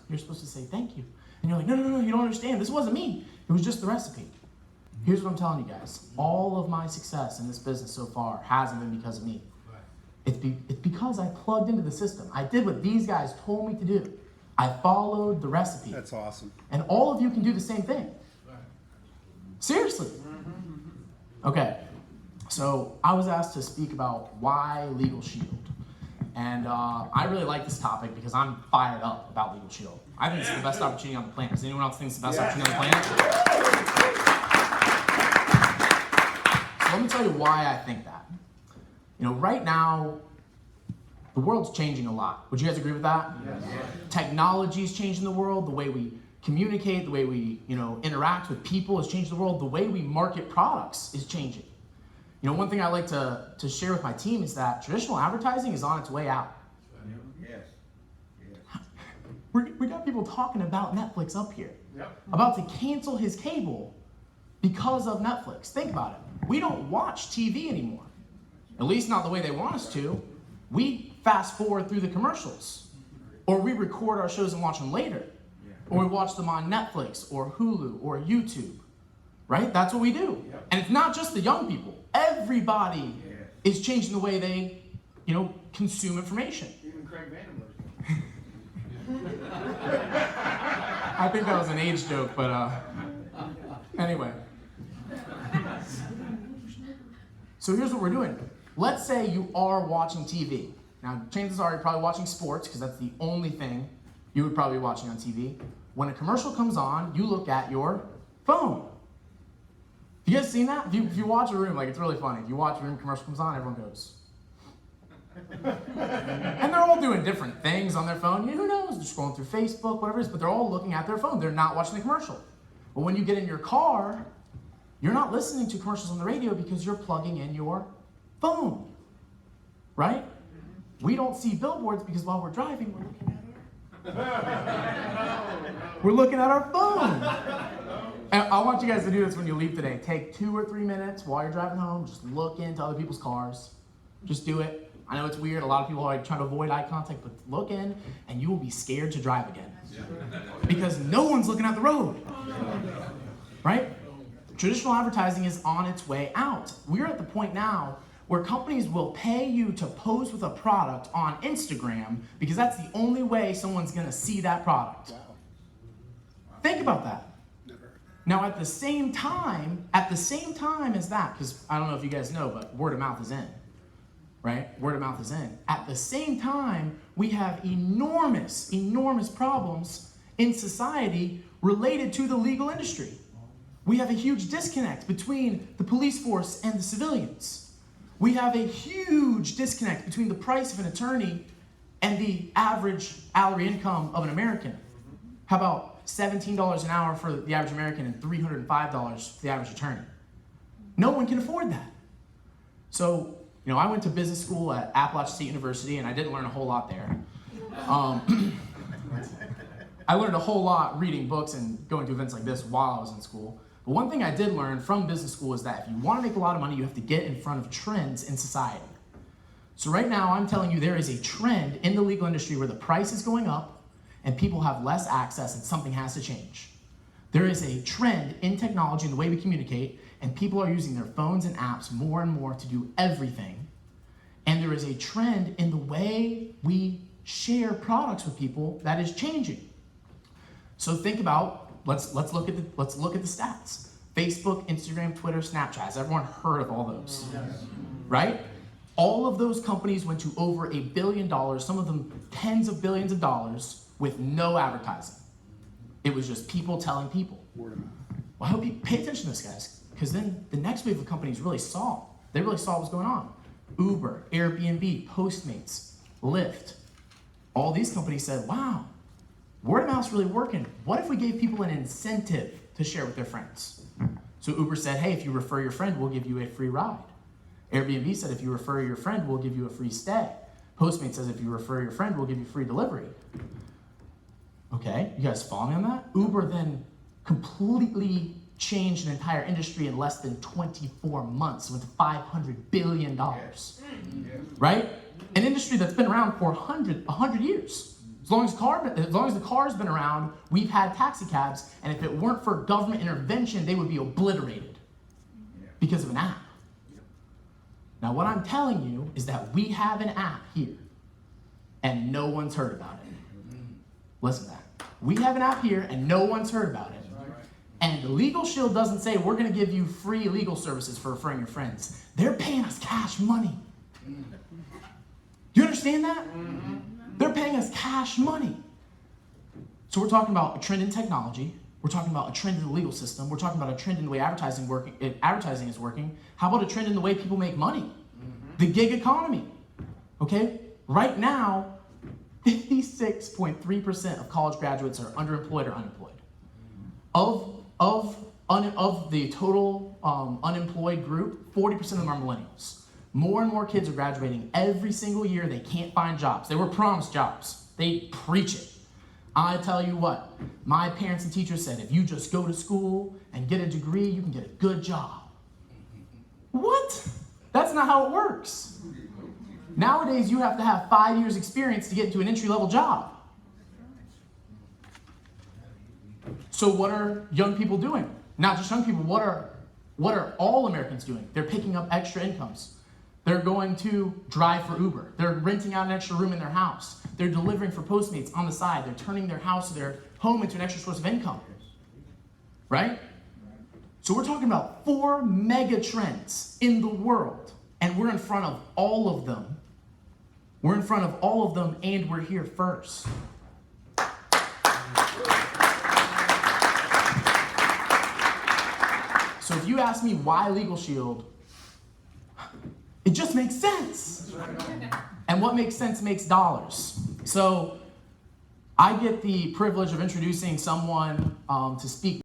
You're supposed to say thank you. And you're like, no, you don't understand. This wasn't me. It was just the recipe. Here's what I'm telling you guys. All of my success in this business so far hasn't been because of me. It's because I plugged into the system. I did what these guys told me to do. I followed the recipe. That's awesome. And all of you can do the same thing. Seriously. Okay, so I was asked to speak about why LegalShield. And I really like this topic because I'm fired up about LegalShield. I think it's the best opportunity on the planet. Does anyone else think it's the best opportunity on the planet? So let me tell you why I think that. Right now, the world's changing a lot. Would you guys agree with that? Yes. Technology is changing the world. The way we communicate, the way we interact with people is changing the world. The way we market products is changing. One thing I like to share with my team is that traditional advertising is on its way out. Yes. We got people talking about Netflix up here, about to cancel his cable because of Netflix. Think about it. We don't watch TV anymore, at least not the way they want us to. We fast forward through the commercials, or we record our shows and watch them later, or we watch them on Netflix or Hulu or YouTube, right? That's what we do. And it's not just the young people. Everybody is changing the way they, consume information. Even Craig Vanderbilt. I think that was an age joke, but anyway. So here's what we're doing. Let's say you are watching TV. Now, chances are you're probably watching sports because that's the only thing you would probably be watching on TV. When a commercial comes on, you look at your phone. You guys seen that? If you watch a room, it's really funny. If you watch a room, commercial comes on, everyone goes. And they're all doing different things on their phone. Who knows? They're scrolling through Facebook, whatever it is, but they're all looking at their phone. They're not watching the commercial. But when you get in your car, you're not listening to commercials on the radio because you're plugging in your phone, right? We don't see billboards because while we're driving, we're looking at our phone. And I want you guys to do this when you leave today. Take 2 or 3 minutes while you're driving home. Just look into other people's cars. Just do it. I know it's weird. A lot of people are trying to avoid eye contact, but look in, and you will be scared to drive again. Because no one's looking at the road. Right? Traditional advertising is on its way out. We're at the point now where companies will pay you to pose with a product on Instagram because that's the only way someone's going to see that product. Think about that. Now, at the same time as that, because I don't know if you guys know, but word of mouth is in, right? Word of mouth is in. At the same time, we have enormous problems in society related to the legal industry. We have a huge disconnect between the police force and the civilians. We have a huge disconnect between the price of an attorney and the average hourly income of an American. How about $17 an hour for the average American and $305 for the average attorney? No one can afford that. So, I went to business school at Appalachian State University, and I didn't learn a whole lot there. I learned a whole lot reading books and going to events like this while I was in school. But one thing I did learn from business school is that if you want to make a lot of money, you have to get in front of trends in society. So right now, I'm telling you there is a trend in the legal industry where the price is going up and people have less access and something has to change. There is a trend in technology and the way we communicate, and people are using their phones and apps more and more to do everything. And there is a trend in the way we share products with people that is changing. So think about, let's look at the stats. Facebook, Instagram, Twitter, Snapchat. Has everyone heard of all those? Yes. Right? All of those companies went to over $1 billion, some of them tens of billions of dollars, with no advertising. It was just people telling people. Word of mouth. Well, I hope you pay attention to this, guys, because then the next wave of companies really saw what was going on. Uber, Airbnb, Postmates, Lyft. All these companies said, wow, word of mouth's really working. What if we gave people an incentive to share with their friends? So Uber said, hey, if you refer your friend, we'll give you a free ride. Airbnb said, if you refer your friend, we'll give you a free stay. Postmates says, if you refer your friend, we'll give you free delivery. Okay, you guys follow me on that? Uber then completely changed an entire industry in less than 24 months with $500 billion, right? An industry that's been around for 100 years. As long as the car's been around, we've had taxi cabs, and if it weren't for government intervention, they would be obliterated because of an app. Now, what I'm telling you is that we have an app here, and no one's heard about it. Listen to that. We have an app here, and no one's heard about it. And LegalShield doesn't say we're going to give you free legal services for referring your friends. They're paying us cash money. Do you understand that? They're paying us cash money. So we're talking about a trend in technology. We're talking about a trend in the legal system. We're talking about a trend in the way advertising is working. How about a trend in the way people make money? The gig economy. Okay? Right now, 56.3% of college graduates are underemployed or unemployed. Of the total unemployed group, 40% of them are millennials. More and more kids are graduating every single year. They can't find jobs. They were promised jobs. They preach it. I tell you what, my parents and teachers said, if you just go to school and get a degree, you can get a good job. What? That's not how it works. Nowadays, you have to have 5 years experience to get into an entry-level job. So what are young people doing? Not just young people, what are all Americans doing? They're picking up extra incomes. They're going to drive for Uber. They're renting out an extra room in their house. They're delivering for Postmates on the side. They're turning their house, their home into an extra source of income. Right? So we're talking about 4 mega trends in the world, and we're in front of all of them. We're in front of all of them, and we're here first. So if you ask me why LegalShield, it just makes sense. And what makes sense makes dollars. So I get the privilege of introducing someone to speak